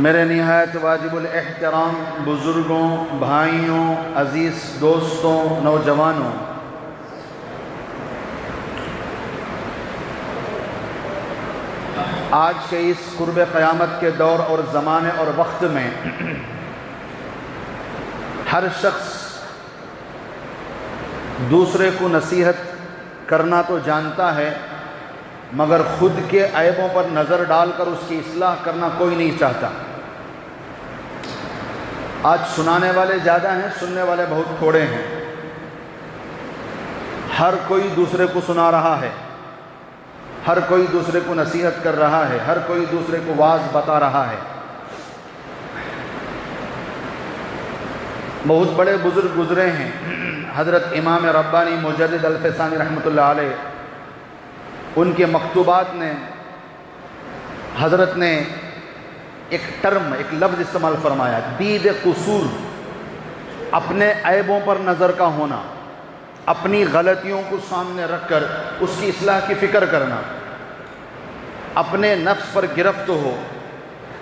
میرے نہایت واجب الاحترام بزرگوں، بھائیوں، عزیز دوستوں، نوجوانوں، آج کے اس قرب قیامت کے دور اور زمانے اور وقت میں ہر شخص دوسرے کو نصیحت کرنا تو جانتا ہے، مگر خود کے عیبوں پر نظر ڈال کر اس کی اصلاح کرنا کوئی نہیں چاہتا۔ آج سنانے والے زیادہ ہیں، سننے والے بہت تھوڑے ہیں۔ ہر کوئی دوسرے کو سنا رہا ہے، ہر کوئی دوسرے کو نصیحت کر رہا ہے، ہر کوئی دوسرے کو واعظ بتا رہا ہے۔ بہت بڑے بزرگ گزرے ہیں، حضرت امام ربانی مجدد الفسانی رحمۃ اللہ علیہ، ان کے مکتوبات نے حضرت نے ایک ٹرم، ایک لفظ استعمال فرمایا، دید قصور، اپنے عیبوں پر نظر کا ہونا، اپنی غلطیوں کو سامنے رکھ کر اس کی اصلاح کی فکر کرنا، اپنے نفس پر گرفت ہو،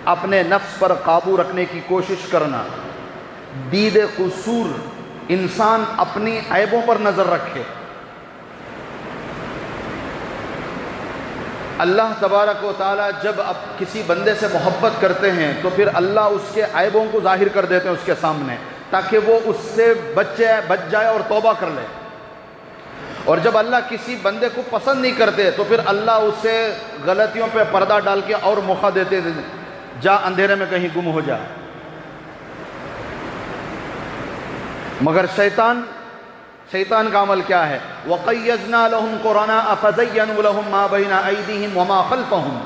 اپنے نفس پر قابو رکھنے کی کوشش کرنا۔ دید قصور، انسان اپنی عیبوں پر نظر رکھے۔ اللہ تبارک و تعالیٰ جب اب کسی بندے سے محبت کرتے ہیں تو پھر اللہ اس کے عیبوں کو ظاہر کر دیتے ہیں اس کے سامنے، تاکہ وہ اس سے بچ جائے اور توبہ کر لے۔ اور جب اللہ کسی بندے کو پسند نہیں کرتے تو پھر اللہ اسے غلطیوں پہ پردہ ڈال کے اور موقع دیتے، جا اندھیرے میں کہیں گم ہو جا۔ مگر شیطان کا عمل کیا ہے؟ وَقَيَّزْنَا لَهُمْ قُرَنَاءَ فَزَيَّنُوا لَهُمْ مَا بَيْنَ أَيْدِيهِمْ وَمَا خَلْفَهُمْ۔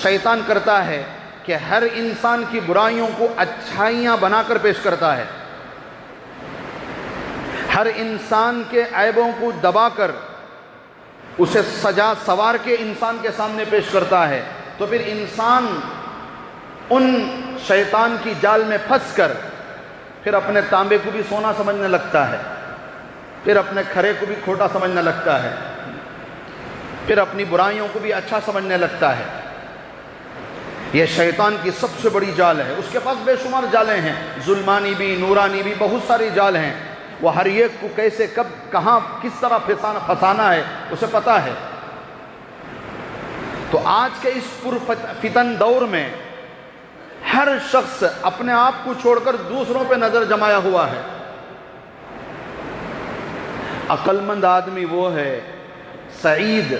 شیطان کرتا ہے کہ ہر انسان کی برائیوں کو اچھائیاں بنا کر پیش کرتا ہے، ہر انسان کے عیبوں کو دبا کر اسے سجا سوار کے انسان کے سامنے پیش کرتا ہے۔ تو پھر انسان ان شیطان کی جال میں پھنس کر پھر اپنے تانبے کو بھی سونا سمجھنے لگتا ہے، پھر اپنے کھرے کو بھی کھوٹا سمجھنے لگتا ہے، پھر اپنی برائیوں کو بھی اچھا سمجھنے لگتا ہے۔ یہ شیطان کی سب سے بڑی جال ہے۔ اس کے پاس بے شمار جالیں ہیں، ظلمانی بھی، نورانی بھی، بہت ساری جال ہیں۔ وہ ہر ایک کو کیسے، کب، کہاں، کس طرح پھنسانا ہے اسے پتہ ہے۔ تو آج کے اس پرفتن دور میں ہر شخص اپنے آپ کو چھوڑ کر دوسروں پہ نظر جمایا ہوا ہے۔ عقل مند آدمی وہ ہے، سعید،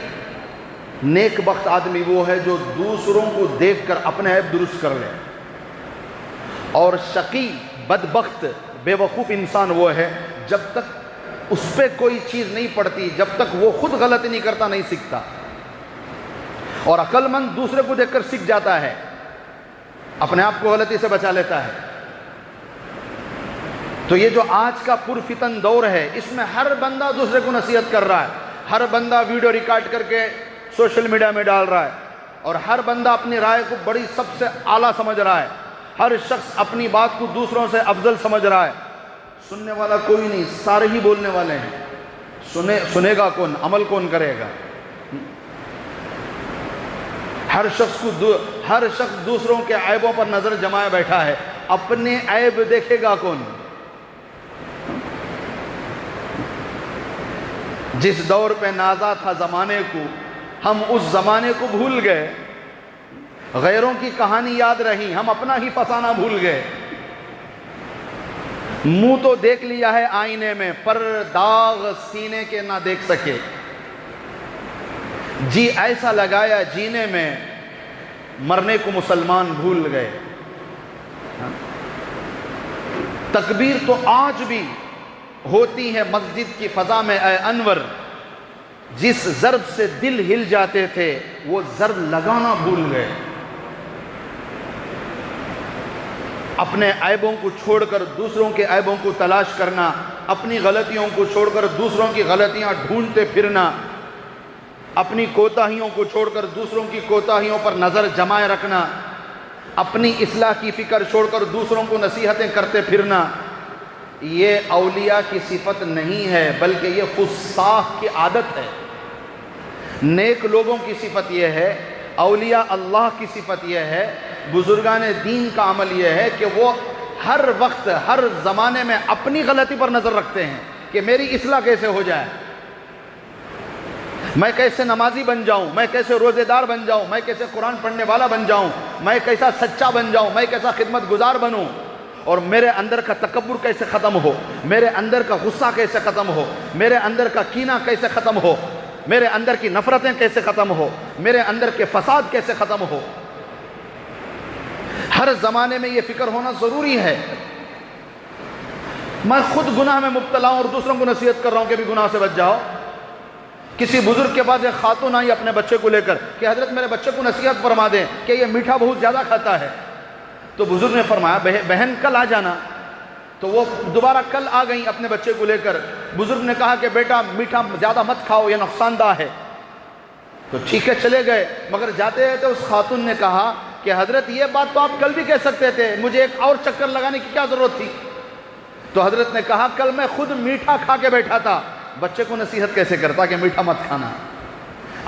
نیک بخت آدمی وہ ہے جو دوسروں کو دیکھ کر اپنے عیب درست کر لے، اور شقی، بدبخت، بے وقوف انسان وہ ہے جب تک اس پہ کوئی چیز نہیں پڑتی، جب تک وہ خود غلطی نہیں کرتا، نہیں سیکھتا۔ اور عقل مند دوسرے کو دیکھ کر سیکھ جاتا ہے، اپنے آپ کو غلطی سے بچا لیتا ہے۔ تو یہ جو آج کا پرفتن دور ہے، اس میں ہر بندہ دوسرے کو نصیحت کر رہا ہے، ہر بندہ ویڈیو ریکارڈ کر کے سوشل میڈیا میں ڈال رہا ہے، اور ہر بندہ اپنی رائے کو بڑی سب سے اعلیٰ سمجھ رہا ہے، ہر شخص اپنی بات کو دوسروں سے افضل سمجھ رہا ہے۔ سننے والا کوئی نہیں، سارے ہی بولنے والے ہیں۔ سنے گا کون؟ عمل کون کرے گا؟ ہر شخص دوسروں کے عیبوں پر نظر جمائے بیٹھا ہے، اپنے عیب دیکھے گا کون؟ جس دور پہ نازا تھا زمانے کو، ہم اس زمانے کو بھول گئے، غیروں کی کہانی یاد رہی، ہم اپنا ہی فسانہ بھول گئے۔ منہ تو دیکھ لیا ہے آئینے میں، پر داغ سینے کے نہ دیکھ سکے۔ جی ایسا لگایا جینے میں، مرنے کو مسلمان بھول گئے۔ تکبیر تو آج بھی ہوتی ہے مسجد کی فضا میں اے انور، جس ضرب سے دل ہل جاتے تھے وہ ضرب لگانا بھول گئے۔ اپنے عیبوں کو چھوڑ کر دوسروں کے عیبوں کو تلاش کرنا، اپنی غلطیوں کو چھوڑ کر دوسروں کی غلطیاں ڈھونڈتے پھرنا، اپنی کوتاہیوں کو چھوڑ کر دوسروں کی کوتاہیوں پر نظر جمائے رکھنا، اپنی اصلاح کی فکر چھوڑ کر دوسروں کو نصیحتیں کرتے پھرنا، یہ اولیاء کی صفت نہیں ہے، بلکہ یہ فساق کی عادت ہے۔ نیک لوگوں کی صفت یہ ہے، اولیاء اللہ کی صفت یہ ہے، بزرگان دین کا عمل یہ ہے کہ وہ ہر وقت ہر زمانے میں اپنی غلطی پر نظر رکھتے ہیں کہ میری اصلاح کیسے ہو جائے، میں کیسے نمازی بن جاؤں، میں کیسے روزے دار بن جاؤں، میں کیسے قرآن پڑھنے والا بن جاؤں، میں کیسا سچا بن جاؤں، میں کیسا خدمت گزار بنوں، اور میرے اندر کا تکبر کیسے ختم ہو، میرے اندر کا غصہ کیسے ختم ہو، میرے اندر کا کینہ کیسے ختم ہو، میرے اندر کی نفرتیں کیسے ختم ہو، میرے اندر کے فساد کیسے ختم ہو۔ ہر زمانے میں یہ فکر ہونا ضروری ہے۔ میں خود گناہ میں مبتلا ہوں اور دوسروں کو نصیحت کر رہا ہوں کہ بھی گناہ سے بچ جاؤ۔ کسی بزرگ کے پاس ایک خاتون آئی اپنے بچے کو لے کر کہ حضرت میرے بچے کو نصیحت فرما دیں کہ یہ میٹھا بہت زیادہ کھاتا ہے۔ تو بزرگ نے فرمایا بہن کل آ جانا۔ تو وہ دوبارہ کل آ گئیں اپنے بچے کو لے کر۔ بزرگ نے کہا کہ بیٹا میٹھا زیادہ مت کھاؤ، یہ نقصان دہ ہے۔ تو ٹھیک ہے چلے گئے، مگر جاتے رہتے اس خاتون نے کہا کہ حضرت یہ بات تو آپ کل بھی کہہ سکتے تھے، مجھے ایک اور چکر لگانے کی کیا ضرورت تھی؟ تو حضرت نے کہا کل میں خود میٹھا کھا کے بیٹھا تھا، بچے کو نصیحت کیسے کرتا کہ میٹھا مت کھانا۔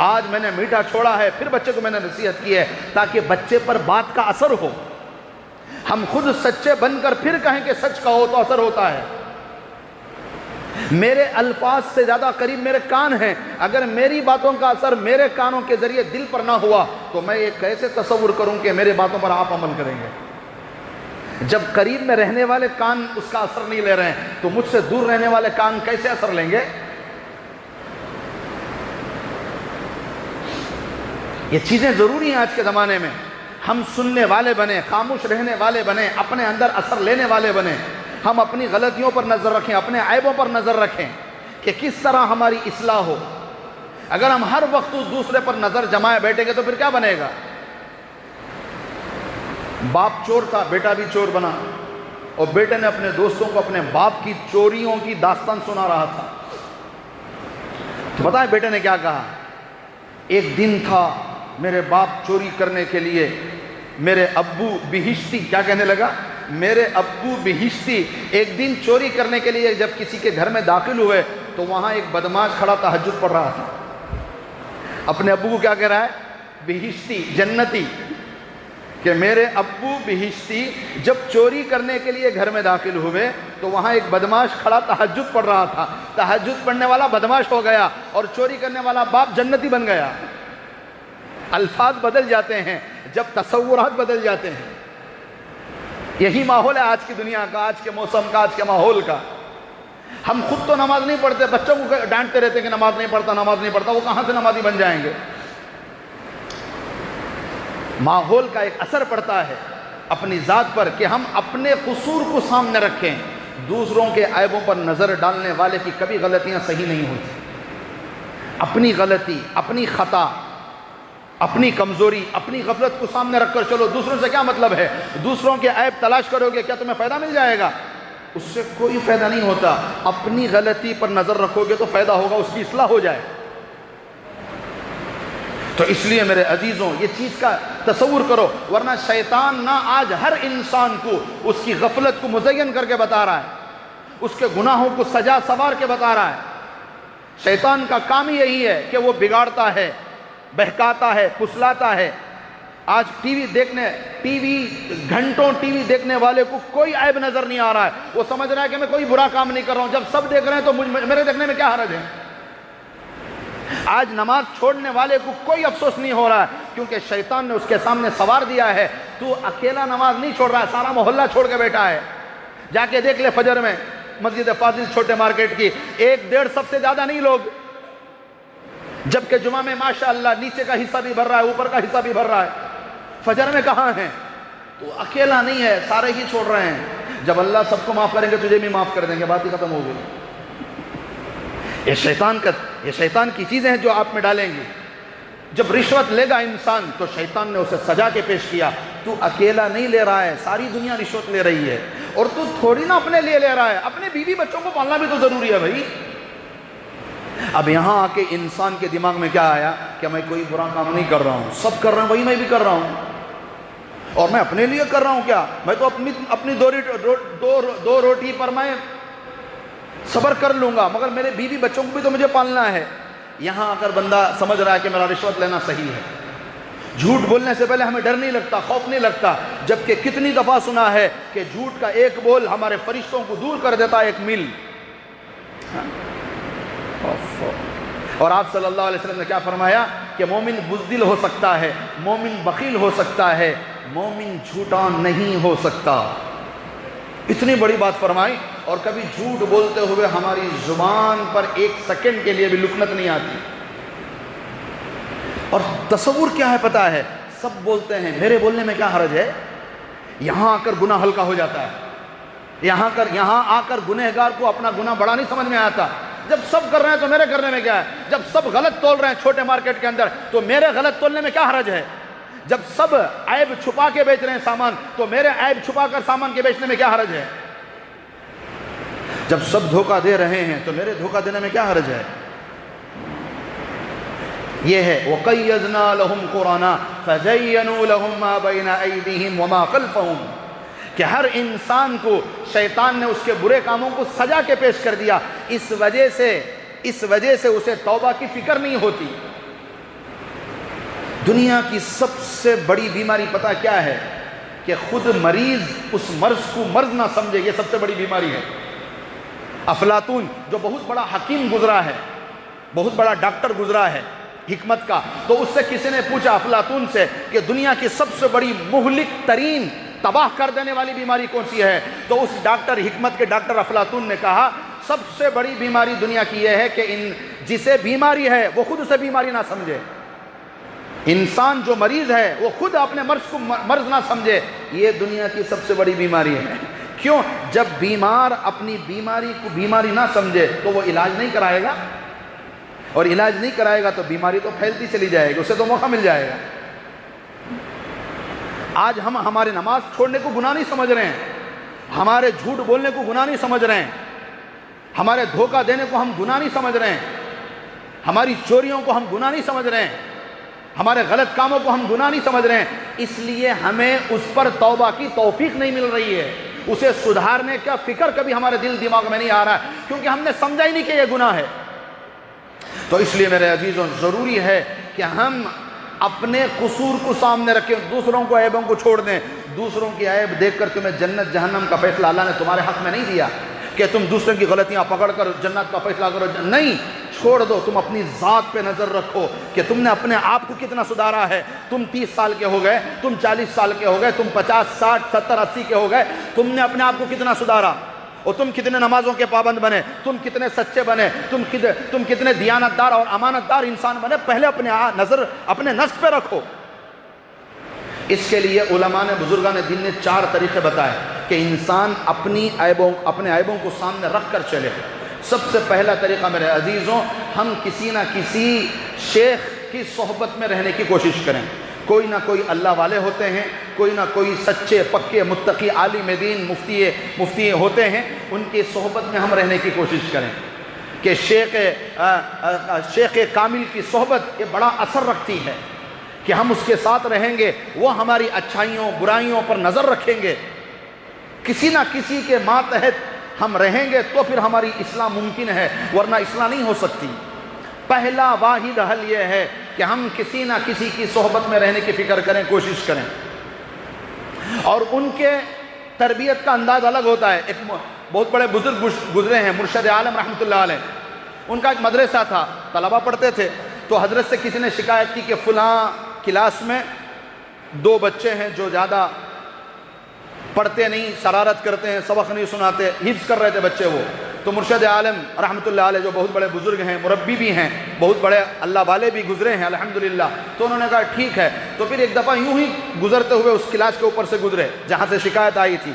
آج میں نے میٹھا چھوڑا ہے، پھر بچے کو میں نے نصیحت کی ہے تاکہ بچے پر بات کا اثر ہو۔ ہم خود سچے بن کر پھر کہیں کہ سچ کہو تو اثر ہوتا ہے۔ میرے الفاظ سے زیادہ قریب میرے کان ہیں، اگر میری باتوں کا اثر میرے کانوں کے ذریعے دل پر نہ ہوا تو میں یہ کیسے تصور کروں کہ میرے باتوں پر آپ عمل کریں گے؟ جب قریب میں رہنے والے کان اس کا اثر نہیں لے رہے ہیں تو مجھ سے دور رہنے والے کان کیسے اثر لیں گے؟ یہ چیزیں ضروری ہیں آج کے زمانے میں۔ ہم سننے والے بنیں، خاموش رہنے والے بنیں، اپنے اندر اثر لینے والے بنیں۔ ہم اپنی غلطیوں پر نظر رکھیں، اپنے عیبوں پر نظر رکھیں کہ کس طرح ہماری اصلاح ہو۔ اگر ہم ہر وقت دوسرے پر نظر جمائے بیٹھیں گے تو پھر کیا بنے گا؟ باپ چور تھا، بیٹا بھی چور بنا، اور بیٹے نے اپنے دوستوں کو اپنے باپ کی چوریوں کی داستان سنا رہا تھا۔ تو بتائیں بیٹے نے کیا کہا؟ ایک دن تھا میرے باپ چوری کرنے کے لیے، میرے ابو بہشتی، کیا کہنے لگا؟ میرے ابو بہشتی ایک دن چوری کرنے کے لیے جب کسی کے گھر میں داخل ہوئے تو وہاں ایک بدماش کھڑا تہجد پڑھ رہا تھا۔ اپنے ابو کو کیا کہہ رہا ہے؟ بہشتی، جنتی، کہ میرے ابو بہشتی جب چوری کرنے کے لیے گھر میں داخل ہوئے تو وہاں ایک بدماش کھڑا تہجد پڑھ رہا تھا۔ تہجد پڑھنے والا بدماش ہو گیا اور چوری کرنے والا باپ جنتی بن گیا۔ الفاظ بدل جاتے ہیں جب تصورات بدل جاتے ہیں۔ یہی ماحول ہے آج کی دنیا کا، آج کے موسم کا، آج کے ماحول کا۔ ہم خود تو نماز نہیں پڑھتے، بچوں کو ڈانٹتے رہتے کہ نماز نہیں پڑھتا، نماز نہیں پڑھتا، وہ کہاں سے نمازی بن جائیں گے؟ ماحول کا ایک اثر پڑتا ہے اپنی ذات پر کہ ہم اپنے قصور کو سامنے رکھیں۔ دوسروں کے عیبوں پر نظر ڈالنے والے کی کبھی غلطیاں صحیح نہیں ہوتی۔ اپنی غلطی، اپنی خطا، اپنی کمزوری، اپنی غفلت کو سامنے رکھ کر چلو۔ دوسروں سے کیا مطلب ہے؟ دوسروں کے عیب تلاش کرو گے، کیا تمہیں فائدہ مل جائے گا؟ اس سے کوئی فائدہ نہیں ہوتا۔ اپنی غلطی پر نظر رکھو گے تو فائدہ ہوگا، اس کی اصلاح ہو جائے۔ تو اس لیے میرے عزیزوں یہ چیز کا تصور کرو، ورنہ شیطان نہ آج ہر انسان کو اس کی غفلت کو مزین کر کے بتا رہا ہے، اس کے گناہوں کو سجا سوار کے بتا رہا ہے۔ شیطان کا کام ہی یہی ہے کہ وہ بگاڑتا ہے، بہکاتا ہے، پھسلاتا ہے۔ آج ٹی وی گھنٹوں ٹی وی دیکھنے والے کو کوئی عیب نظر نہیں آ رہا ہے، وہ سمجھ رہا ہے کہ میں کوئی برا کام نہیں کر رہا ہوں، جب سب دیکھ رہے ہیں تو میرے دیکھنے میں کیا حرج ہے۔ آج نماز چھوڑنے والے کو کوئی افسوس نہیں ہو رہا ہے، کیونکہ شیطان نے اس کے سامنے سوار دیا ہے، تو اکیلا نماز نہیں چھوڑ رہا ہے، سارا محلہ چھوڑ کے بیٹھا ہے۔ جا کے دیکھ لے فجر میں مسجد فاضل چھوٹے مارکیٹ کی، 1-1.5 سب سے زیادہ نہیں لوگ، جبکہ جمعہ میں ماشاءاللہ نیچے کا حصہ بھی بھر رہا ہے، اوپر کا حصہ بھی بھر رہا ہے۔ فجر میں کہاں ہیں؟ تو اکیلا نہیں ہے، سارے ہی چھوڑ رہے ہیں۔ جب اللہ سب کو معاف کریں گے تجھے بھی معاف کر دیں گے، بات ہی ختم ہو گئی۔ یہ شیطان کی چیزیں ہیں جو آپ میں ڈالیں گے۔ جب رشوت لے گا انسان تو شیطان نے اسے سجا کے پیش کیا، تو اکیلا نہیں لے رہا ہے، ساری دنیا رشوت لے رہی ہے، اور تو تھوڑی نہ اپنے لیے لے رہا ہے، اپنے بیوی بچوں کو پالنا بھی تو ضروری ہے بھائی۔ اب یہاں آ کے انسان کے دماغ میں کیا آیا کہ میں کوئی برا کام نہیں کر رہا ہوں، سب کر رہے ہیں وہی میں بھی کر رہا ہوں، اور میں اپنے لیے کر رہا ہوں کیا؟ میں تو اپنی دو روٹی پر میں صبر کر لوں گا، مگر میرے بیوی بچوں کو بھی تو مجھے پالنا ہے۔ یہاں آ کر بندہ سمجھ رہا ہے کہ میرا رشوت لینا صحیح ہے، جھوٹ بولنے سے پہلے ہمیں ڈر نہیں لگتا، خوف نہیں لگتا، جبکہ کتنی دفعہ سنا ہے کہ جھوٹ کا ایک بول ہمارے فرشتوں کو دور کر دیتا ہے 1 میل۔ اور آپ صلی اللہ علیہ وسلم نے کیا فرمایا کہ مومن بزدل ہو سکتا ہے، مومن بخیل ہو سکتا ہے، مومن جھوٹا نہیں ہو سکتا۔ اتنی بڑی بات فرمائی، اور کبھی جھوٹ بولتے ہوئے ہماری زبان پر 1 سیکنڈ کے لیے بھی لکنت نہیں آتی۔ اور تصور کیا ہے پتہ ہے، سب بولتے ہیں میرے بولنے میں کیا حرج ہے، یہاں آ کر گناہ ہلکا ہو جاتا ہے، یہاں آ کر گنہگار کو اپنا گناہ بڑا نہیں سمجھ میں آتا۔ جب سب کر رہے ہیں تو میرے کرنے میں کیا ہے، جب سب غلط تول رہے ہیں چھوٹے مارکیٹ کے اندر تو میرے غلط تولنے میں کیا حرج ہے، جب سب عیب چھپا کے بیچ رہے ہیں سامان تو میرے عیب چھپا کر سامان کے بیچنے میں کیا حرج ہے، جب سب دھوکہ دے رہے ہیں تو میرے دھوکہ دینے میں کیا حرج ہے۔ یہ ہے وَقَيَّضْنَا لَهُمْ قُرَانًا فَزَيَّنُوا لَهُمْ مَا بَيْنَ أَيْدِيهِمْ وَمَا خَلْفَهُمْ، کہ ہر انسان کو شیطان نے اس کے برے کاموں کو سجا کے پیش کر دیا، اس وجہ سے اسے توبہ کی فکر نہیں ہوتی۔ دنیا کی سب سے بڑی بیماری پتہ کیا ہے، کہ خود مریض اس مرض کو مرض نہ سمجھے، یہ سب سے بڑی بیماری ہے۔ افلاطون جو بہت بڑا حکیم گزرا ہے، بہت بڑا ڈاکٹر گزرا ہے حکمت کا، تو اس سے کسی نے پوچھا افلاطون سے کہ دنیا کی سب سے بڑی مہلک ترین تباہ کر دینے والی بیماری کون سی ہے، تو اس ڈاکٹر حکمت کے ڈاکٹر افلاطون نے کہا سب سے بڑی بیماری دنیا کی یہ ہے کہ جسے بیماری ہے وہ خود اسے بیماری نہ سمجھے۔ انسان جو مریض ہے وہ خود اپنے مرض کو مرض نہ سمجھے، یہ دنیا کی سب سے بڑی بیماری ہے۔ کیوں؟ جب بیمار اپنی بیماری کو بیماری نہ سمجھے تو وہ علاج نہیں کرائے گا، اور علاج نہیں کرائے گا تو بیماری تو پھیلتی چلی جائے گی، اسے تو موقع مل جائے گا۔ آج ہم ہمارے نماز چھوڑنے کو گناہ نہیں سمجھ رہے ہیں، ہمارے جھوٹ بولنے کو گناہ نہیں سمجھ رہے ہیں، ہمارے دھوکہ دینے کو ہم گناہ نہیں سمجھ رہے ہیں، ہماری چوریوں کو ہم گناہ نہیں سمجھ رہے ہیں، ہمارے غلط کاموں کو ہم گناہ نہیں سمجھ رہے ہیں، اس لیے ہمیں اس پر توبہ کی توفیق نہیں مل رہی ہے، اسے سدھارنے کا فکر کبھی ہمارے دل دماغ میں نہیں آ رہا ہے، کیونکہ ہم نے سمجھا ہی نہیں کہ یہ گناہ ہے۔ تو اس لیے میرے عزیزوں ضروری ہے کہ ہم اپنے قصور کو سامنے رکھیں، دوسروں کو عیبوں کو چھوڑ دیں۔ دوسروں کی عیب دیکھ کر تمہیں جنت جہنم کا فیصلہ اللہ نے تمہارے حق میں نہیں دیا کہ تم دوسروں کی غلطیاں پکڑ کر جنت کا فیصلہ کرو، نہیں، چھوڑ دو۔ تم اپنی ذات پہ نظر رکھو کہ تم نے اپنے آپ کو کتنا سدھارا ہے۔ تم 30 سال کے ہو گئے، تم 40 سال کے ہو گئے، تم 50 60 70 80 کے ہو گئے، تم نے اپنے آپ کو کتنا سدھارا، اور تم کتنے نمازوں کے پابند بنے، تم کتنے سچے بنے، تم کتنے دیانت دار اور امانت دار انسان بنے۔ پہلے اپنے نظر اپنے نفس پہ رکھو۔ اس کے لیے علماء نے، بزرگان دین نے 4 طریقے بتائے کہ انسان اپنے عیبوں کو سامنے رکھ کر چلے۔ سب سے پہلا طریقہ میرے عزیزوں، ہم کسی نہ کسی شیخ کی صحبت میں رہنے کی کوشش کریں۔ کوئی نہ کوئی اللہ والے ہوتے ہیں، کوئی نہ کوئی سچے پکے متقی عالم دین مفتی ہوتے ہیں، ان کی صحبت میں ہم رہنے کی کوشش کریں کہ شیخ کامل کی صحبت یہ بڑا اثر رکھتی ہے کہ ہم اس کے ساتھ رہیں گے، وہ ہماری اچھائیوں برائیوں پر نظر رکھیں گے، کسی نہ کسی کے ماتحت ہم رہیں گے تو پھر ہماری اصلاح ممکن ہے، ورنہ اصلاح نہیں ہو سکتی۔ پہلا واحد حل یہ ہے کہ ہم کسی نہ کسی کی صحبت میں رہنے کی فکر کریں، کوشش کریں، اور ان کے تربیت کا انداز الگ ہوتا ہے۔ ایک بہت بڑے بزرگ گزرے ہیں، مرشد عالم رحمۃ اللہ علیہ، ان کا ایک مدرسہ تھا، طلبہ پڑھتے تھے، تو حضرت سے کسی نے شکایت کی کہ فلاں کلاس میں 2 بچے ہیں جو زیادہ پڑھتے نہیں، شرارت کرتے ہیں، سبق نہیں سناتے، حفظ کر رہے تھے بچے وہ۔ تو مرشد عالم رحمۃ اللہ علیہ جو بہت بڑے بزرگ ہیں، مربی بھی ہیں، بہت بڑے اللہ والے بھی گزرے ہیں الحمدللہ، تو انہوں نے کہا ٹھیک ہے۔ تو پھر ایک دفعہ یوں ہی گزرتے ہوئے اس کلاس کے اوپر سے گزرے جہاں سے شکایت آئی تھی،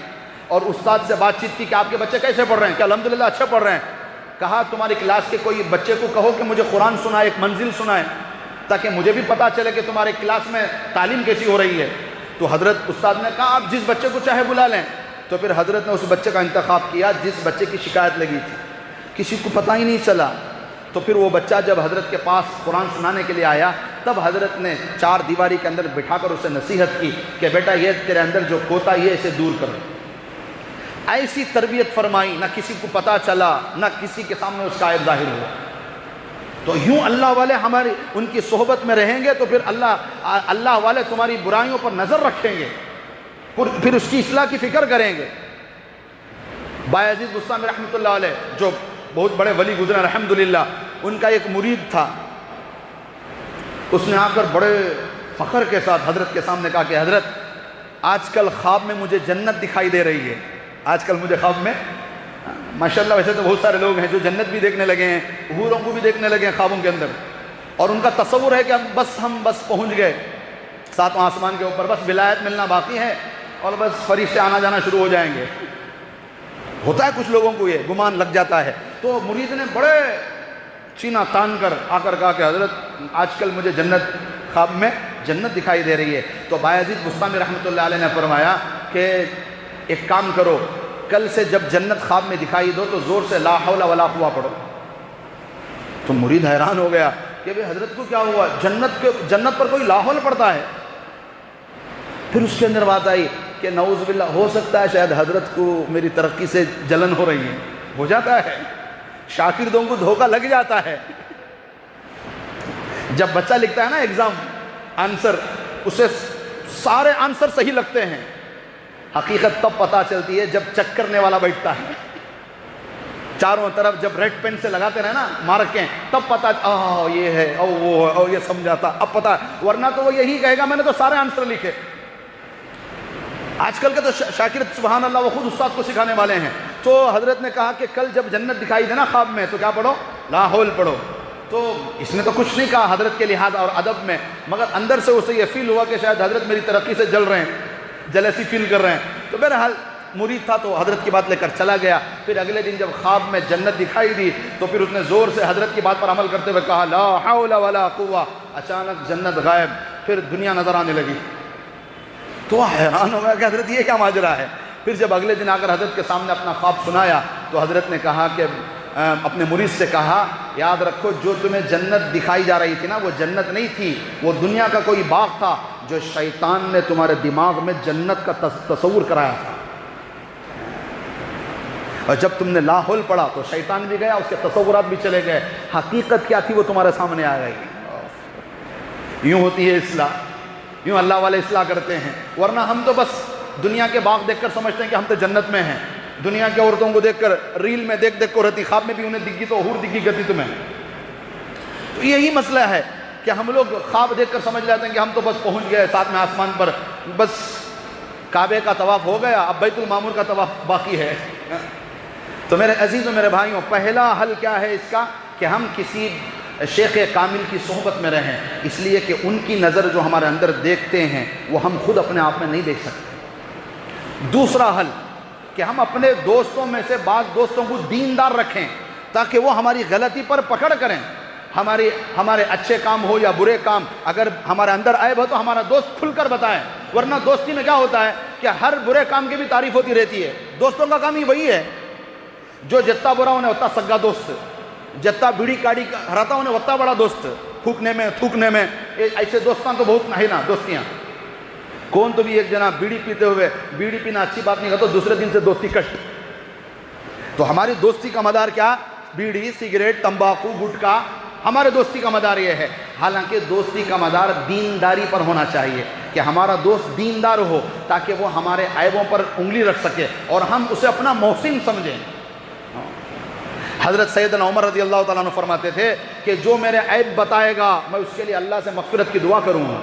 اور استاد سے بات چیت کی کہ آپ کے بچے کیسے پڑھ رہے ہیں، کہ الحمدللہ اچھے پڑھ رہے ہیں۔ کہا تمہاری کلاس کے کوئی بچے کو کہو کہ مجھے قرآن سنائے، ایک منزل سنائے، تاکہ مجھے بھی پتہ چلے کہ تمہارے کلاس میں تعلیم کیسی ہو رہی ہے۔ تو حضرت استاد نے کہا آپ جس بچے کو چاہے بلا لیں۔ تو پھر حضرت نے اس بچے کا انتخاب کیا جس بچے کی شکایت لگی تھی، کسی کو پتہ ہی نہیں چلا۔ تو پھر وہ بچہ جب حضرت کے پاس قرآن سنانے کے لیے آیا، تب حضرت نے 4 دیواری کے اندر بٹھا کر اسے نصیحت کی کہ بیٹا یہ تیرے اندر جو کوتاہی ہے اسے دور کرو۔ ایسی تربیت فرمائی، نہ کسی کو پتہ چلا، نہ کسی کے سامنے اس کا عیب ظاہر ہوا۔ تو یوں اللہ والے ہماری ان کی صحبت میں رہیں گے تو پھر اللہ والے تمہاری برائیوں پر نظر رکھیں گے، پھر اس کی اصلاح کی فکر کریں گے۔ بایزید بستامی رحمۃ اللہ علیہ جو بہت بڑے ولی گزرے الحمدللہ، ان کا ایک مرید تھا، اس نے آ کر بڑے فخر کے ساتھ حضرت کے سامنے کہا کہ حضرت آج کل خواب میں مجھے جنت دکھائی دے رہی ہے، آج کل مجھے خواب میں، ماشاءاللہ ویسے تو بہت سارے لوگ ہیں جو جنت بھی دیکھنے لگے ہیں، حوروں کو بھی دیکھنے لگے ہیں خوابوں کے اندر، اور ان کا تصور ہے کہ ہم بس پہنچ گئے ساتواں آسمان کے اوپر، بس ولایت ملنا باقی ہے اور بس فرشتے آنا جانا شروع ہو جائیں گے۔ ہوتا ہے کچھ لوگوں کو یہ گمان لگ جاتا ہے۔ تو مرید نے بڑے سینہ تان کر آ کر کہا کہ حضرت آج کل مجھے خواب میں جنت دکھائی دے رہی ہے۔ تو بایزید بستامی رحمۃ اللہ علیہ نے فرمایا کہ ایک کام کرو، کل سے جب جنت خواب میں دکھائی دو تو زور سے لا حول ولا قوہ پڑھو۔ تو مرید حیران ہو گیا کہ بھئی حضرت کو کیا ہوا، جنت پر کوئی لا حول پڑھتا ہے؟ پھر اس کے اندر بات آئی کہ نعوذ باللہ ہو سکتا ہے شاید حضرت کو میری ترقی سے جلن ہو رہی ہے، ہو جاتا ہے، شاگردوں کو دھوکہ لگ جاتا ہے۔ جب بچہ لکھتا ہے نا ایگزام آنسر، اسے سارے آنسر صحیح لگتے ہیں، حقیقت تب پتہ چلتی ہے جب چیک کرنے والا بیٹھتا ہے، چاروں طرف جب ریڈ پین سے لگاتے رہے نا مارکیں، تب پتہ یہ ہے او وہ ہے او یہ سمجھاتا، اب پتہ، ورنہ تو وہ یہی کہے گا میں نے تو سارے آنسر لکھے۔ آج کل کے تو شاگرد سبحان اللہ وہ خود استاد کو سکھانے والے ہیں۔ تو حضرت نے کہا کہ کل جب جنت دکھائی دے نا خواب میں تو کیا پڑھو، لا حول پڑھو۔ تو اس نے تو کچھ نہیں کہا حضرت کے لحاظ اور ادب میں، مگر اندر سے اسے یہ فیل ہوا کہ شاید حضرت میری ترقی سے جل رہے ہیں، جلیسی فیل کر رہے ہیں۔ تو بہرحال مرید تھا تو حضرت کی بات لے کر چلا گیا۔ پھر اگلے دن جب خواب میں جنت دکھائی دی تو پھر اس نے زور سے حضرت کی بات پر عمل کرتے ہوئے کہا لا حول ولا قوہ، اچانک جنت غائب، پھر دنیا نظر آنے لگی۔ تو حیران ہو گیا کہ حضرت یہ کیا ماجرا ہے۔ پھر جب اگلے دن آ کر حضرت کے سامنے اپنا خواب سنایا تو حضرت نے کہا کہ اپنے مرید سے کہا یاد رکھو جو تمہیں جنت دکھائی جا رہی تھی نا وہ جنت نہیں تھی، وہ دنیا کا کوئی باغ تھا جو شیطان نے تمہارے دماغ میں جنت کا تصور کرایا تھا، اور جب تم نے لا حول پڑھا تو شیطان بھی گیا، اس کے تصورات بھی چلے گئے، حقیقت کیا تھی وہ تمہارے سامنے آ گئی۔ یوں ہوتی ہے اصلاح، یوں اللہ والے اصلاح کرتے ہیں، ورنہ ہم تو بس دنیا کے باغ دیکھ کر سمجھتے ہیں کہ ہم تو جنت میں ہیں، دنیا کی عورتوں کو دیکھ کر ریل میں دیکھ کر رہتی، خواب میں بھی انہیں دکھی تو حور دکھی کرتی تمہیں۔ تو یہی مسئلہ ہے کہ ہم لوگ خواب دیکھ کر سمجھ لیتے ہیں کہ ہم تو بس پہنچ گئے ساتویں آسمان پر، بس کعبے کا طواف ہو گیا، اب بیت المعمور کا طواف باقی ہے۔ تو میرے عزیز و میرے بھائیوں، پہلا حل کیا ہے اس کا کہ ہم کسی شیخ کامل کی صحبت میں رہیں، اس لیے کہ ان کی نظر جو ہمارے اندر دیکھتے ہیں وہ ہم خود اپنے آپ میں نہیں دیکھ سکتے۔ دوسرا حل کہ ہم اپنے دوستوں میں سے بعض دوستوں کو دیندار رکھیں تاکہ وہ ہماری غلطی پر پکڑ کریں، ہمارے اچھے کام ہو یا برے کام، اگر ہمارے اندر عیب ہو تو ہمارا دوست کھل کر بتائے، ورنہ دوستی میں کیا ہوتا ہے کہ ہر برے کام کی بھی تعریف ہوتی رہتی ہے۔ دوستوں کا کام ہی وہی ہے، جو جتنا برا انہیں اتنا سگا دوست، جتنا بیڑی کاڑی ہراتا انہیں اتنا بڑا دوست، پھونکنے میں تھوکنے میں، ایسے دوستان تو بہت ہے نا دوستیاں۔ کون تو بھی ایک جنا بیڑی پیتے ہوئے، بیڑی پینا اچھی بات نہیں کرتا، دوسرے دن سے دوستی کٹ۔ تو ہماری دوستی کا مدار کیا؟ بیڑی، سگریٹ، تمباکو، گٹکا، ہمارے دوستی کا مدار یہ ہے۔ حالانکہ دوستی کا مدار دینداری پر ہونا چاہیے کہ ہمارا دوست دیندار ہو تاکہ وہ ہمارے عیبوں پر انگلی رکھ سکے اور ہم اسے اپنا محسن سمجھیں۔ حضرت سیدنا عمر رضی اللہ تعالیٰ عنہ فرماتے تھے کہ جو میرے عیب بتائے گا میں اس کے لیے اللہ سے مغفرت کی دعا کروں گا،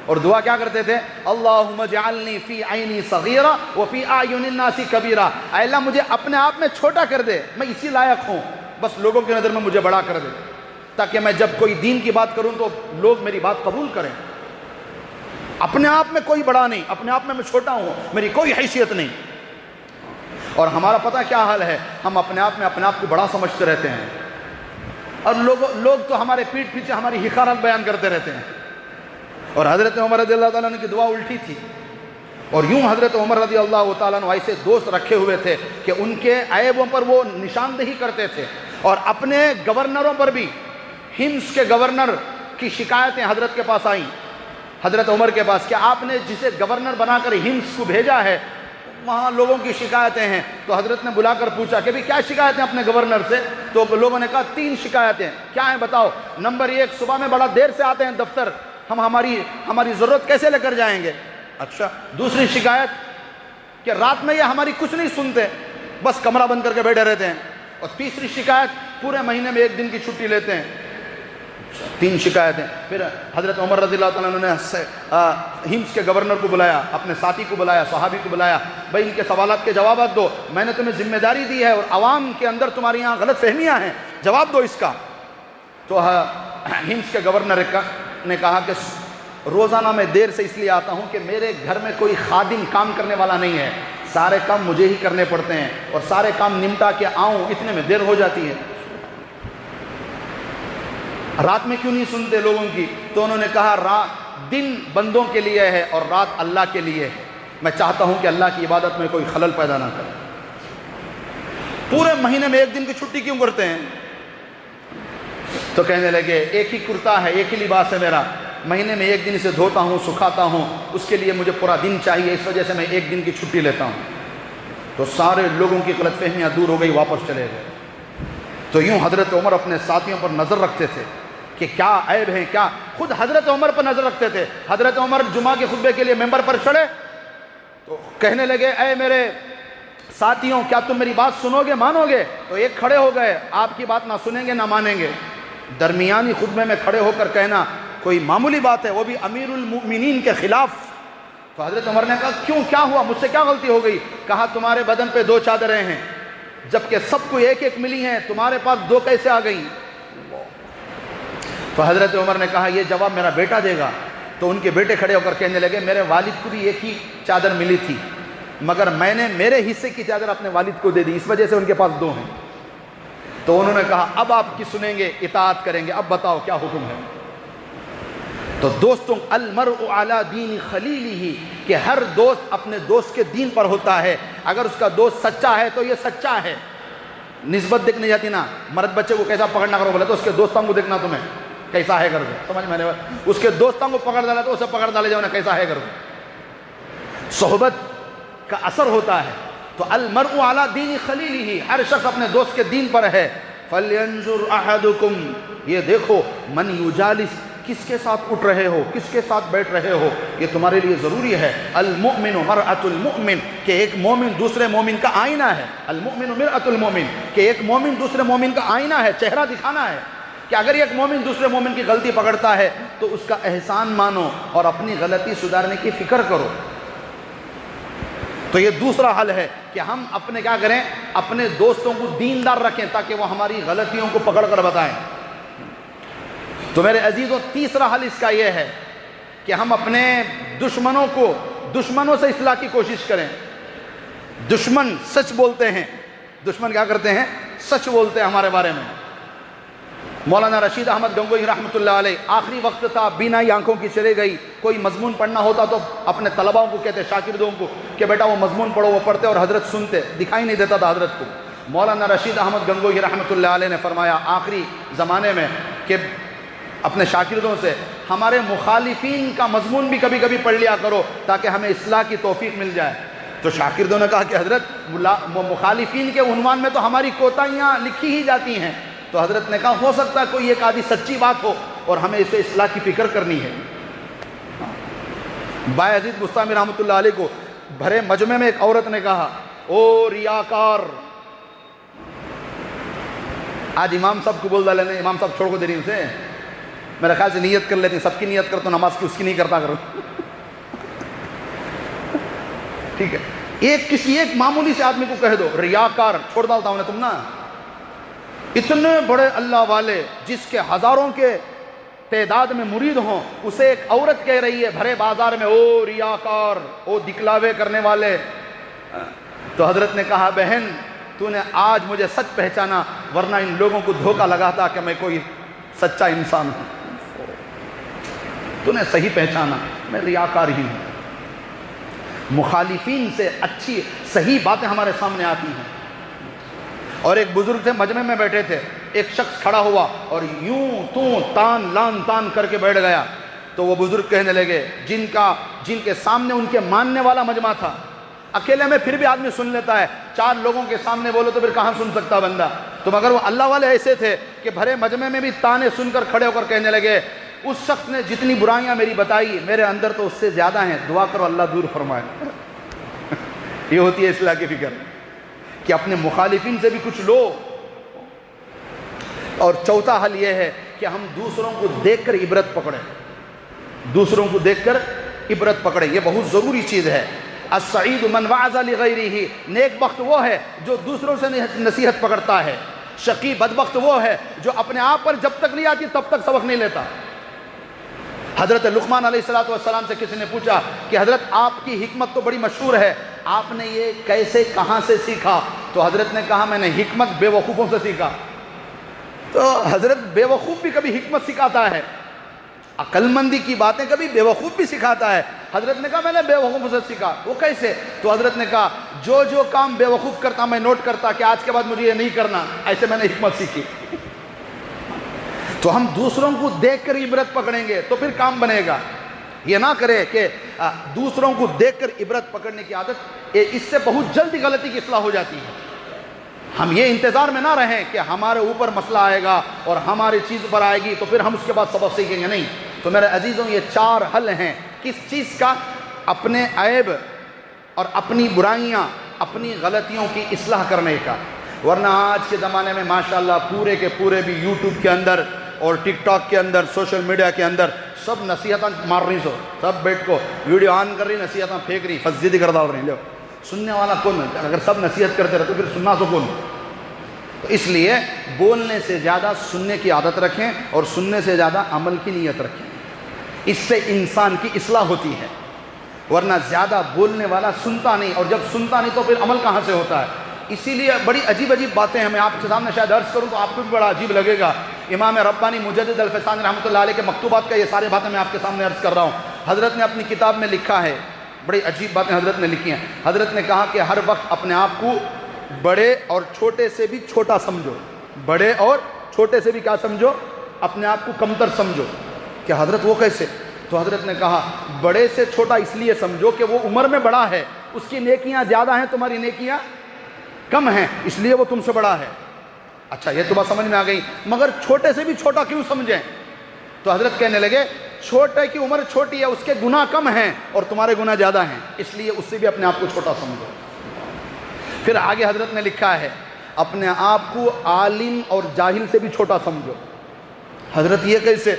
اور دعا کیا کرتے تھے؟ اللہم اجعلنی فی عینی صغیرہ وفی اعین الناس کبیرہ، اے اللہ مجھے اپنے آپ میں چھوٹا کر دے، میں اسی لائق ہوں، بس لوگوں کی نظر میں مجھے بڑا کر دے تاکہ میں جب کوئی دین کی بات کروں تو لوگ میری بات قبول کریں۔ اپنے آپ میں کوئی بڑا نہیں، اپنے آپ میں چھوٹا ہوں، میری کوئی حیثیت نہیں۔ اور ہمارا پتہ کیا حال ہے، ہم اپنے آپ کو بڑا سمجھتے رہتے ہیں، اور لوگ تو ہمارے پیٹھ پیچھے ہماری حقارت بیان کرتے رہتے ہیں۔ اور حضرت عمر رضی اللہ تعالیٰ عنہ کی دعا الٹی تھی، اور یوں حضرت عمر رضی اللہ تعالیٰ عنہ ایسے دوست رکھے ہوئے تھے کہ ان کے عیبوں پر وہ نشاندہی کرتے تھے، اور اپنے گورنروں پر بھی، ہمس کے گورنر کی شکایتیں حضرت کے پاس آئیں، حضرت عمر کے پاس کہ آپ نے جسے گورنر بنا کر ہمس کو بھیجا ہے وہاں لوگوں کی شکایتیں ہیں. تو حضرت نے بلا کر پوچھا کہ بھی کیا شکایتیں اپنے گورنر سے؟ تو لوگوں نے کہا 3 شکایتیں. کیا ہیں بتاؤ؟ نمبر 1، صبح میں بڑا دیر سے آتے ہیں دفتر، ہم ہماری ضرورت کیسے لے کر جائیں گے؟ اچھا. دوسری شکایت کہ رات میں یہ ہماری کچھ نہیں سنتے، بس کمرہ بند کر کے بیٹھے رہتے ہیں. اور تیسری شکایت پورے مہینے میں 1 دن کی چھٹی لیتے ہیں. 3 شکایتیں. پھر حضرت عمر رضی اللہ تعالیٰ عنہ نے ہمس کے گورنر کو بلایا، اپنے ساتھی کو بلایا، صحابی کو بلایا، بھائی ان کے سوالات کے جوابات دو، میں نے تمہیں ذمہ داری دی ہے اور عوام کے اندر تمہاری یہاں غلط فہمیاں ہیں، جواب دو اس کا. تو ہمس کے گورنر نے کہا کہ روزانہ میں دیر سے اس لیے آتا ہوں کہ میرے گھر میں کوئی خادم کام کرنے والا نہیں ہے، سارے کام مجھے ہی کرنے پڑتے ہیں، اور سارے کام نمٹا کے آؤں اتنے میں دیر ہو جاتی ہے. رات میں کیوں نہیں سنتے لوگوں کی؟ تو انہوں نے کہا دن بندوں کے لیے ہے اور رات اللہ کے لیے ہے، میں چاہتا ہوں کہ اللہ کی عبادت میں کوئی خلل پیدا نہ کرے. پورے مہینے میں 1 دن کی چھٹی کیوں کرتے ہیں؟ تو کہنے لگے ایک ہی کرتا ہے، ایک ہی لباس ہے میرا، مہینے میں 1 دن اسے دھوتا ہوں، سکھاتا ہوں، اس کے لیے مجھے پورا دن چاہیے، اس وجہ سے میں 1 دن کی چھٹی لیتا ہوں. تو سارے لوگوں کی غلط فہمیاں دور ہو گئی، واپس چلے گئے. تو یوں حضرت عمر اپنے ساتھیوں پر نظر رکھتے تھے کہ کیا عیب ہے، کیا خود حضرت عمر پر نظر رکھتے تھے. حضرت عمر جمعہ کے خطبے کے لیے ممبر پر چڑھے تو کہنے لگے اے میرے ساتھیوں، کیا تم میری بات سنو گے، مانو گے؟ تو ایک کھڑے ہو گئے، آپ کی بات نہ سنیں گے نہ مانیں گے. درمیانی خطبے میں کھڑے ہو کر کہنا کوئی معمولی بات ہے، وہ بھی امیر المؤمنین کے خلاف. تو حضرت عمر نے کہا کیوں، کیا ہوا، مجھ سے کیا غلطی ہو گئی؟ کہا تمہارے بدن پہ 2 چادریں ہیں، جبکہ سب کو 1 ملی ہیں، تمہارے پاس 2 کیسے آ گئیں؟ تو حضرت عمر نے کہا یہ جواب میرا بیٹا دے گا. تو ان کے بیٹے کھڑے ہو کر کہنے لگے میرے والد کو بھی 1 ہی چادر ملی تھی، مگر میں نے میرے حصے کی چادر اپنے والد کو دے دی، اس وجہ سے ان کے پاس 2 ہیں. تو انہوں نے کہا اب آپ کی سنیں گے، اطاعت کریں گے، اب بتاؤ کیا حکم ہے؟ تو دوستوں، المرء علی دین خلیلہ، کہ ہر دوست اپنے دوست کے دین پر ہوتا ہے. اگر اس کا دوست سچا ہے تو یہ سچا ہے. نسبت دیکھنے جاتی نا، مرد بچے کو کیسا پکڑنا کرو بولے تو اس کے دوستوں کو دیکھنا تمہیں کیسا ہے کر دو، سمجھ میں نے اس کے دوستوں کو پکڑ ڈالا تو اسے پکڑ ڈالے جاؤ نا کیسا ہے کر دو. صحبت کا اثر ہوتا ہے. تو المرء علی دین خلیلہ، ہر شخص اپنے دوست کے دین پر ہے. فلینظر احدکم، یہ دیکھو، من یجالس، کس کے ساتھ اٹھ رہے ہو، کس کے ساتھ بیٹھ رہے ہو، یہ تمہارے لیے ضروری ہے. المؤمن مرأۃ المؤمن، کہ ایک مومن دوسرے مومن کا آئینہ ہے. المؤمن مرأۃ المؤمن، کہ ایک مومن دوسرے مومن کا آئینہ ہے، چہرہ دکھانا ہے. کہ اگر ایک مومن دوسرے مومن کی غلطی پکڑتا ہے تو اس کا احسان مانو اور اپنی غلطی سدھارنے کی فکر کرو. تو یہ دوسرا حل ہے کہ ہم اپنے کیا کریں، اپنے دوستوں کو دیندار رکھیں تاکہ وہ ہماری غلطیوں کو پکڑ کر بتائیں. تو میرے عزیزوں، تیسرا حل اس کا یہ ہے کہ ہم اپنے دشمنوں سے اصلاح کی کوشش کریں. دشمن سچ بولتے ہیں، دشمن کیا کرتے ہیں، سچ بولتے ہیں ہمارے بارے میں. مولانا رشید احمد گنگوئی رحمۃ اللہ علیہ، آخری وقت تھا، بینائی آنکھوں کی چلے گئی، کوئی مضمون پڑھنا ہوتا تو اپنے طلباؤں کو کہتے، شاگردوں کو، کہ بیٹا وہ مضمون پڑھو، وہ پڑھتے اور حضرت سنتے، دکھائی نہیں دیتا تھا حضرت کو. مولانا رشید احمد گنگوئی رحمۃ اللہ علیہ نے فرمایا آخری زمانے میں کہ اپنے شاگردوں سے ہمارے مخالفین کا مضمون بھی کبھی کبھی پڑھ لیا کرو تاکہ ہمیں اصلاح کی توفیق مل جائے. تو شاگردوں نے کہا کہ حضرت مخالفین کے عنوان میں تو ہماری کوتاہیاں لکھی ہی جاتی ہیں. تو حضرت نے کہا ہو سکتا ہے کوئی ایک آدھی سچی بات ہو اور ہمیں اسے اصلاح کی فکر کرنی ہے. بایزید بستامی رحمۃ اللہ علیہ کو بھرے مجمع میں ایک عورت نے کہا او ریاکار. آج امام صاحب کو بول ڈالے، امام صاحب چھوڑ کو دے رہی اسے، میرے خیال سے نیت کر لیتی، سب کی نیت کرتا ہوں، نماز کی اس کی نہیں کرتا کرو. ٹھیک ہے، کسی ایک معمولی سے آدمی کو کہہ دو ریاکار، چھوڑ ڈالتا ہوں تم نا. اتنے بڑے اللہ والے جس کے ہزاروں کے تعداد میں مرید ہوں، اسے ایک عورت کہہ رہی ہے بھرے بازار میں او ریاکار، او دکھلاوے کرنے والے. تو حضرت نے کہا بہن تو نے آج مجھے سچ پہچانا، ورنہ ان لوگوں کو دھوکہ لگاتا کہ میں کوئی سچا انسان ہوں. تو نے صحیح پہچانا، میں ریاکار ہی ہوں. مخالفین سے اچھی صحیح باتیں ہمارے سامنے آتی ہیں. اور ایک بزرگ تھے، مجمع میں بیٹھے تھے، ایک شخص کھڑا ہوا اور یوں تو تان لان تان کر کے بیٹھ گیا. تو وہ بزرگ کہنے لگے جن کے سامنے ان کے ماننے والا مجمع تھا، اکیلے میں پھر بھی آدمی سن لیتا ہے، 4 لوگوں کے سامنے بولو تو پھر کہاں سن سکتا بندہ؟ تو مگر وہ اللہ والے ایسے تھے کہ بھرے مجمع میں بھی تانے سن کر کھڑے ہو کر کہنے لگے اس شخص نے جتنی برائیاں میری بتائی میرے اندر تو اس سے زیادہ ہیں، دعا کرو اللہ دور فرمائے۔ یہ ہوتی ہے اصلاح کی فکر کہ اپنے مخالفین سے بھی کچھ لو۔ اور چوتھا حل یہ ہے کہ ہم دوسروں کو دیکھ کر عبرت پکڑیں، دوسروں کو دیکھ کر عبرت پکڑیں، یہ بہت ضروری چیز ہے۔ السعید من وعظ لغیرہ، نیک بخت وہ ہے جو دوسروں سے نصیحت پکڑتا ہے، شقی بدبخت وہ ہے جو اپنے آپ پر جب تک نہیں آتی تب تک سبق نہیں لیتا۔ حضرت لقمان علیہ السلام سے کسی نے پوچھا کہ حضرت آپ کی حکمت تو بڑی مشہور ہے، آپ نے یہ کیسے کہاں سے سیکھا؟ تو حضرت نے کہا میں نے حکمت بے وقوفوں سے سیکھا۔ تو حضرت بے وقوف بھی کبھی حکمت سکھاتا ہے، عقل مندی کی باتیں کبھی بے وقوف بھی سکھاتا ہے۔ حضرت نے کہا میں نے بے وقوف سے سیکھا۔ وہ کیسے؟ تو حضرت نے کہا جو کام بے وقوف کرتا میں نوٹ کرتا کہ آج کے بعد مجھے یہ نہیں کرنا، ایسے میں نے حکمت سیکھی۔ تو ہم دوسروں کو دیکھ کر عبرت پکڑیں گے تو پھر کام بنے گا۔ یہ نہ کرے کہ دوسروں کو دیکھ کر عبرت پکڑنے کی عادت، اس سے بہت جلدی غلطی کی اصلاح ہو جاتی ہے۔ ہم یہ انتظار میں نہ رہیں کہ ہمارے اوپر مسئلہ آئے گا اور ہماری چیز پر آئے گی تو پھر ہم اس کے بعد سبق سیکھیں گے، نہیں۔ تو میرے عزیزوں یہ 4 حل ہیں کس چیز کا؟ اپنے عیب اور اپنی برائیاں، اپنی غلطیوں کی اصلاح کرنے کا۔ ورنہ آج کے زمانے میں ماشاءاللہ پورے کے پورے بھی یوٹیوب کے اندر اور ٹک ٹاک کے اندر، سوشل میڈیا کے اندر سب نصیحتاں مار رہی، سب بیٹھ کو ویڈیو آن کر رہی، نصیحتاں پھینک رہی، فضیدی کر ڈال رہی۔ لو سننے والا کون؟ اگر سب نصیحت کرتے رہے تو پھر سننا تو کون؟ تو اس لیے بولنے سے زیادہ سننے کی عادت رکھیں اور سننے سے زیادہ عمل کی نیت رکھیں، اس سے انسان کی اصلاح ہوتی ہے۔ ورنہ زیادہ بولنے والا سنتا نہیں، اور جب سنتا نہیں تو پھر عمل کہاں سے ہوتا ہے؟ اسی لیے بڑی عجیب باتیں ہیں، میں آپ کے سامنے شاید عرض کروں تو آپ کو بھی بڑا عجیب لگے گا۔ امام ربانی مجدد الفسانی رحمۃ اللہ علیہ کے مکتوبات کا یہ سارے باتیں میں آپ کے سامنے عرض کر رہا ہوں۔ حضرت نے اپنی کتاب میں لکھا ہے، بڑی عجیب باتیں حضرت نے لکھی ہیں۔ حضرت نے کہا کہ ہر وقت اپنے آپ کو بڑے اور چھوٹے سے بھی چھوٹا سمجھو، بڑے اور چھوٹے سے بھی کیا سمجھو؟ اپنے آپ کو کمتر سمجھو۔ کہ حضرت وہ کیسے؟ تو حضرت نے کہا بڑے سے چھوٹا اس لیے سمجھو کہ وہ عمر میں بڑا ہے، اس کی نیکیاں زیادہ ہیں، تمہاری نیکیاں کم ہیں، اس لیے وہ تم سے بڑا ہے۔ اچھا یہ تو بات سمجھ میں آ گئی، مگر چھوٹے سے بھی چھوٹا کیوں سمجھیں؟ تو حضرت کہنے لگے چھوٹے کی عمر چھوٹی ہے، اس کے گناہ کم ہیں اور تمہارے گناہ زیادہ ہیں، اس لیے اس سے بھی اپنے آپ کو چھوٹا سمجھو۔ پھر آگے حضرت نے لکھا ہے اپنے آپ کو عالم اور جاہل سے بھی چھوٹا سمجھو۔ حضرت یہ کیسے؟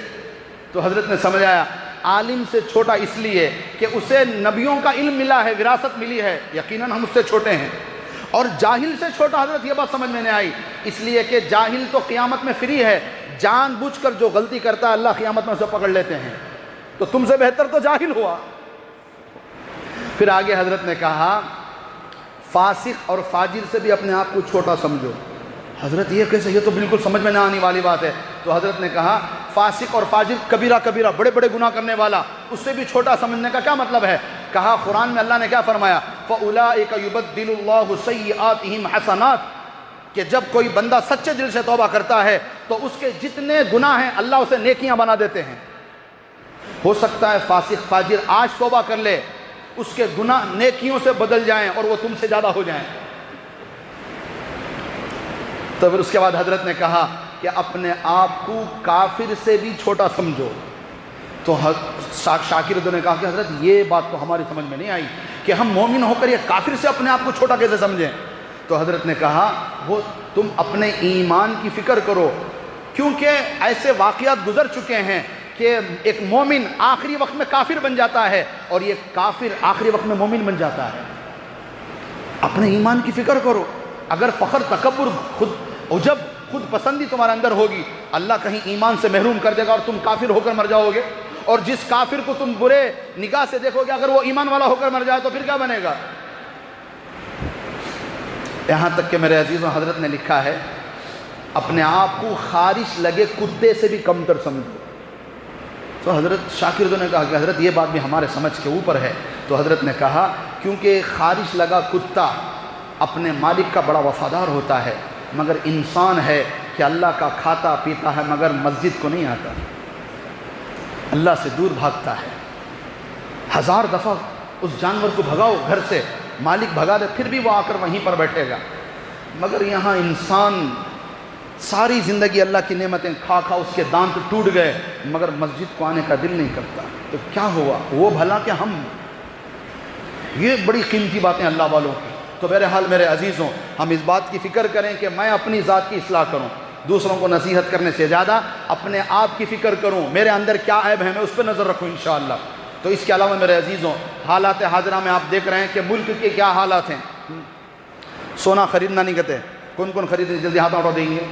تو حضرت نے سمجھایا عالم سے چھوٹا اس لیے کہ اسے نبیوں کا علم ملا ہے، وراثت ملی ہے، یقیناً ہم اس سے چھوٹے ہیں۔ اور جاہل سے چھوٹا حضرت یہ بات سمجھ میں نہیں آئی، اس لیے کہ جاہل تو قیامت میں فری ہے، جان بوجھ کر جو غلطی کرتا ہے اللہ قیامت میں اسے پکڑ لیتے ہیں، تو تم سے بہتر تو جاہل ہوا۔ پھر آگے حضرت نے کہا فاسق اور فاجر سے بھی اپنے آپ کو چھوٹا سمجھو۔ حضرت یہ کیسے؟ یہ تو بالکل سمجھ میں نہ آنے والی بات ہے۔ تو حضرت نے کہا فاسق اور فاجر، کبیرہ بڑے بڑے گناہ کرنے والا، اس سے بھی چھوٹا سمجھنے کا کیا مطلب ہے؟ کہا قرآن میں اللہ نے کیا فرمایا؟ فَأُولَٰئِكَ يُبَدِّلُ اللَّهُ سَيِّئَاتِهِمْ حَسَنَاتٍ، کہ جب کوئی بندہ سچے دل سے توبہ کرتا ہے تو اس کے جتنے گناہ ہیں اللہ اسے نیکیاں بنا دیتے ہیں۔ ہو سکتا ہے فاسق فاجر آج توبہ کر لے، اس کے گناہ نیکیوں سے بدل جائیں اور وہ تم سے زیادہ ہو جائیں۔ تو پھر اس کے بعد حضرت نے کہا کہ اپنے آپ کو کافر سے بھی چھوٹا سمجھو۔ تو شاکر نے کہا کہ حضرت یہ بات تو ہماری سمجھ میں نہیں آئی کہ ہم مومن ہو کر یہ کافر سے اپنے آپ کو چھوٹا کیسے سمجھیں؟ تو حضرت نے کہا وہ تم اپنے ایمان کی فکر کرو، کیونکہ ایسے واقعات گزر چکے ہیں کہ ایک مومن آخری وقت میں کافر بن جاتا ہے اور یہ کافر آخری وقت میں مومن بن جاتا ہے۔ اپنے ایمان کی فکر کرو۔ اگر فخر تکبر عجب خود پسندی تمہارے اندر ہوگی، اللہ کہیں ایمان سے محروم کر دے گا اور تم کافر ہو کر مر جاؤ گے، اور جس کافر کو تم برے نگاہ سے دیکھو گے اگر وہ ایمان والا ہو کر مر جائے تو پھر کیا بنے گا؟ یہاں تک کہ میرے عزیزوں حضرت نے لکھا ہے اپنے آپ کو خارش لگے کتے سے بھی کمتر سمجھو۔ تو حضرت شاکر نے کہا کہ حضرت یہ بات بھی ہمارے سمجھ کے اوپر ہے۔ تو حضرت نے کہا کیونکہ خارش لگا کتا اپنے مالک کا بڑا وفادار ہوتا ہے، مگر انسان ہے کہ اللہ کا کھاتا پیتا ہے مگر مسجد کو نہیں آتا، اللہ سے دور بھاگتا ہے۔ 1000 دفعہ اس جانور کو بھگاؤ گھر سے مالک بھگا دے پھر بھی وہ آ کر وہیں پر بیٹھے گا. مگر یہاں انسان ساری زندگی اللہ کی نعمتیں کھا کھا اس کے دانت ٹوٹ گئے مگر مسجد کو آنے کا دل نہیں کرتا. تو کیا ہوا؟ وہ بھلا کہ ہم. یہ بڑی قیمتی باتیں اللہ والوں کی. تو بہرحال میرے عزیزوں، ہم اس بات کی فکر کریں کہ میں اپنی ذات کی اصلاح کروں، دوسروں کو نصیحت کرنے سے زیادہ اپنے آپ کی فکر کروں، میرے اندر کیا عیب ہے میں اس پہ نظر رکھوں انشاءاللہ. تو اس کے علاوہ میرے عزیزوں، حالات حاضرہ میں آپ دیکھ رہے ہیں کہ ملک کے کیا حالات ہیں. سونا خریدنا نہیں کہتے، کون کون خریدے؟ جلدی ہاتھ اٹھا دیں گے.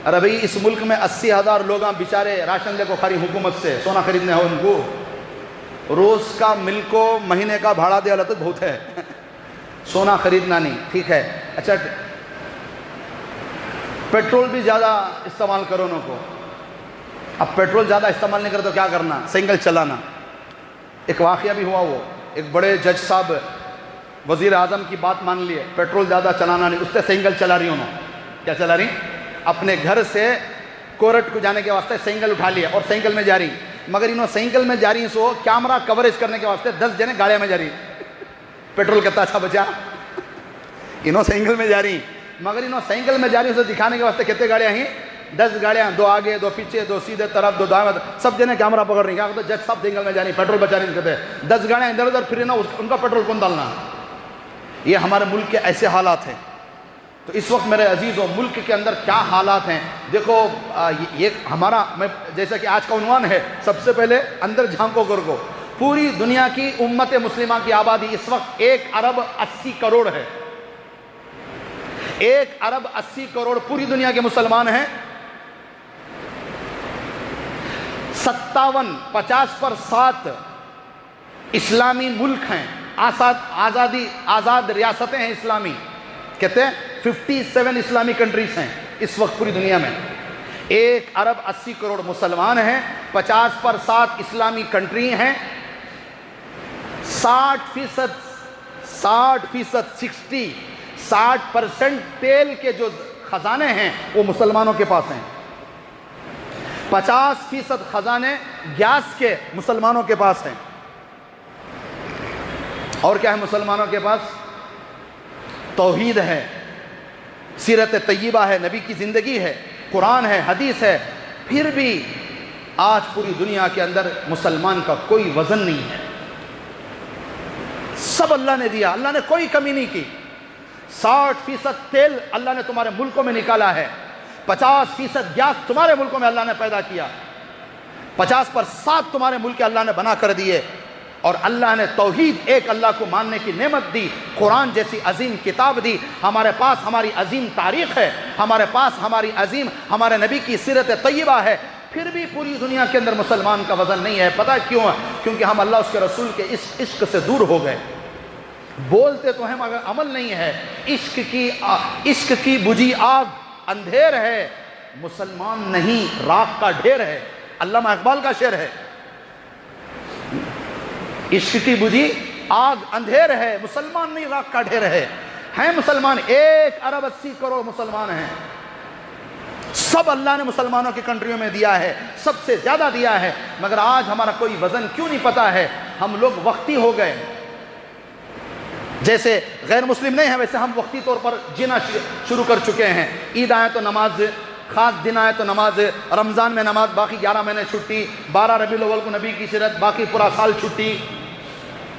ارے بھئی اس ملک میں 80,000 لوگ بیچارے راشن لے کو کھاری حکومت سے سونا خریدنے ہو ان کو. روز کا مل کو مہینے کا بھاڑا دے اللہ تو بہت ہے. سونا خریدنا نہیں، ٹھیک ہے. اچھا پیٹرول بھی زیادہ استعمال کرو ان کو. اب پیٹرول زیادہ استعمال نہیں کرے تو کیا کرنا؟ سائیکل چلانا. ایک واقعہ بھی ہوا، وہ ایک بڑے جج صاحب وزیر اعظم کی بات مان لیے، پیٹرول زیادہ چلانا نہیں، اس سے سائیکل چلا رہی انہوں. کیا چلا رہی؟ اپنے گھر سے کورٹ کو جانے کے واسطے سائیکل اٹھا لیا اور سائیکل میں جا رہی. مگر انہوں سائیکل میں جا رہی سو کیمرہ کوریج کرنے کے واسطے 10 جنے گاڑیاں میں جا رہی. پیٹرول کتنا اچھا بچا. انہوں سائیکل میں جا رہی مگر انہوں سائیکل میں جا رہی اسے دکھانے کے واسطے کتنے گاڑیاں ہیں؟ 10 گاڑیاں، 2 آگے 2 پیچھے، 2 سیدھے طرف 2 دائیں، سب جنے کیمرہ پکڑ رہی. کیا کہتے جج صاحب سائیکل میں جا رہی، پیٹرول بچا نہیں کہتے. 10 گاڑیاں ادھر ادھر پھر نا ان کا پیٹرول کون ڈالنا؟ یہ ہمارے ملک کے ایسے حالات ہیں. تو اس وقت میرے عزیزوں ملک کے اندر کیا حالات ہیں دیکھو. یہ ہمارا جیسا کہ آج کا عنوان ہے، سب سے پہلے اندر جھانکو گر کو. پوری دنیا کی امت مسلمہ کی آبادی اس وقت 1 ارب 80 کروڑ ہے. 1 ارب 80 کروڑ پوری دنیا کے مسلمان ہیں. 50% اسلامی ملک ہیں، آزاد ریاستیں ہیں اسلامی. کہتے ہیں 57 اسلامی کنٹریز ہیں اس وقت پوری دنیا میں. 1 ارب 80 کروڑ مسلمان ہیں، 50% اسلامی کنٹری ہیں. 60% تیل کے جو خزانے ہیں وہ مسلمانوں کے پاس ہیں. 50% خزانے گیس کے مسلمانوں کے پاس ہیں. اور کیا ہے مسلمانوں کے پاس؟ توحید ہے، سیرت طیبہ ہے، نبی کی زندگی ہے، قرآن ہے، حدیث ہے. پھر بھی آج پوری دنیا کے اندر مسلمان کا کوئی وزن نہیں ہے. سب اللہ نے دیا، اللہ نے کوئی کمی نہیں کی. 60% تیل اللہ نے تمہارے ملکوں میں نکالا ہے. 50% گیس تمہارے ملکوں میں اللہ نے پیدا کیا. 50% تمہارے ملک اللہ نے بنا کر دیے. اور اللہ نے توحید ایک اللہ کو ماننے کی نعمت دی. قرآن جیسی عظیم کتاب دی. ہمارے پاس ہماری عظیم تاریخ ہے، ہمارے پاس ہمارے نبی کی سیرت طیبہ ہے. پھر بھی پوری دنیا کے اندر مسلمان کا وزن نہیں ہے. پتہ کیوں ہے؟ کیونکہ ہم اللہ اس کے رسول کے اس عشق سے دور ہو گئے. بولتے تو ہیں مگر عمل نہیں ہے. عشق کی بجھی آگ اندھیر ہے، مسلمان نہیں راکھ کا ڈھیر ہے. علامہ اقبال کا شعر ہے. عشق کی بجھی آگ اندھیر ہے، مسلمان نہیں راکھ کا ڈھیر ہے. ہیں مسلمان 1 ارب 80 کروڑ مسلمان ہیں. سب اللہ نے مسلمانوں کی کنٹریوں میں دیا ہے، سب سے زیادہ دیا ہے. مگر آج ہمارا کوئی وزن کیوں نہیں پتا ہے؟ ہم لوگ وقتی ہو گئے. جیسے غیر مسلم نہیں ہیں ویسے ہم وقتی طور پر جینا شروع کر چکے ہیں. عید آئے تو نماز، خاص دن آئے تو نماز، رمضان میں نماز، باقی 11 مہینے چھٹی، 12 ربیع الاول کو نبی کی سیرت، باقی پورا سال چھٹی.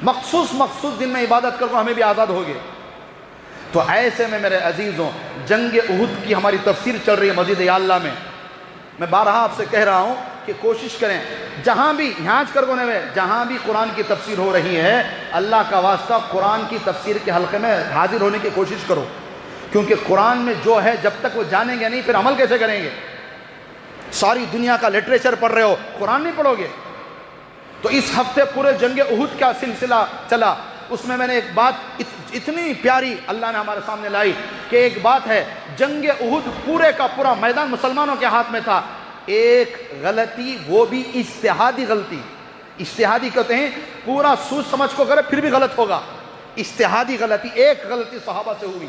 مخصوص دن میں عبادت کر کو ہمیں بھی آزاد ہو گئے. تو ایسے میں میرے عزیزوں جنگ احد کی ہماری تفسیر چل رہی ہے مسجد یا اللہ میں. میں بارہا آپ سے کہہ رہا ہوں کہ کوشش کریں جہاں بھی جہاں بھی قرآن کی تفسیر ہو رہی ہے، اللہ کا واسطہ قرآن کی تفسیر کے حلقے میں حاضر ہونے کی کوشش کرو. کیونکہ قرآن میں جو ہے جب تک وہ جانیں گے نہیں پھر عمل کیسے کریں گے؟ ساری دنیا کا لٹریچر پڑھ رہے ہو، قرآن نہیں پڑھو گے. تو اس ہفتے پورے جنگ احد کا سلسلہ چلا. اس میں نے ایک بات اتنی پیاری اللہ نے ہمارے سامنے لائی کہ ایک بات ہے، جنگ احد پورے کا پورا میدان مسلمانوں کے ہاتھ میں تھا. ایک غلطی، وہ بھی اجتہادی غلطی. اجتہادی کہتے ہیں پورا سوچ سمجھ کو کرے پھر بھی غلط ہوگا. اجتہادی غلطی، ایک غلطی صحابہ سے ہوئی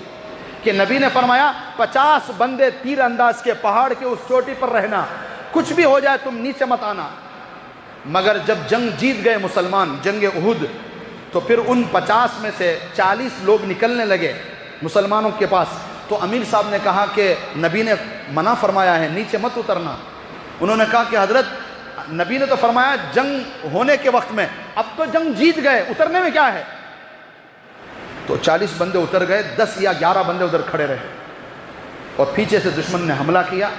کہ نبی نے فرمایا 50 بندے تیر انداز کے پہاڑ کے اس چوٹی پر رہنا، کچھ بھی ہو جائے تم نیچے مت آنا. مگر جب جنگ جیت گئے مسلمان، جنگ احد، تو پھر ان 50 میں سے 40 لوگ نکلنے لگے مسلمانوں کے پاس. تو امیر صاحب نے کہا کہ نبی نے منع فرمایا ہے نیچے مت اترنا. انہوں نے کہا کہ حضرت نبی نے تو فرمایا جنگ ہونے کے وقت میں، اب تو جنگ جیت گئے، اترنے میں کیا ہے. تو 40 بندے اتر گئے، 10 یا 11 بندے ادھر کھڑے رہے، اور پیچھے سے دشمن نے حملہ کیا،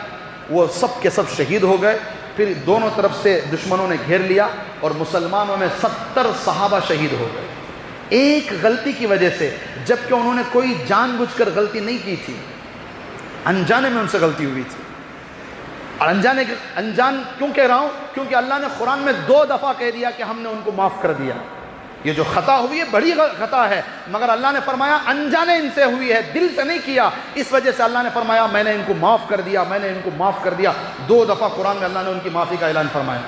وہ سب کے سب شہید ہو گئے. پھر دونوں طرف سے دشمنوں نے گھیر لیا اور مسلمانوں میں 70 صحابہ شہید ہو گئے ایک غلطی کی وجہ سے، جبکہ انہوں نے کوئی جان بوجھ کر غلطی نہیں کی تھی، انجانے میں ان سے غلطی ہوئی تھی. اور انجان کیوں کہہ رہا ہوں؟ کیونکہ اللہ نے قرآن میں 2 دفعہ کہہ دیا کہ ہم نے ان کو معاف کر دیا. یہ جو خطا ہوئی ہے بڑی خطا ہے، مگر اللہ نے فرمایا انجانے ان سے ہوئی ہے، دل سے نہیں کیا. اس وجہ سے اللہ نے فرمایا میں نے ان کو معاف کر دیا، میں نے ان کو معاف کر دیا. 2 دفعہ قرآن میں اللہ نے ان کی معافی کا اعلان فرمایا.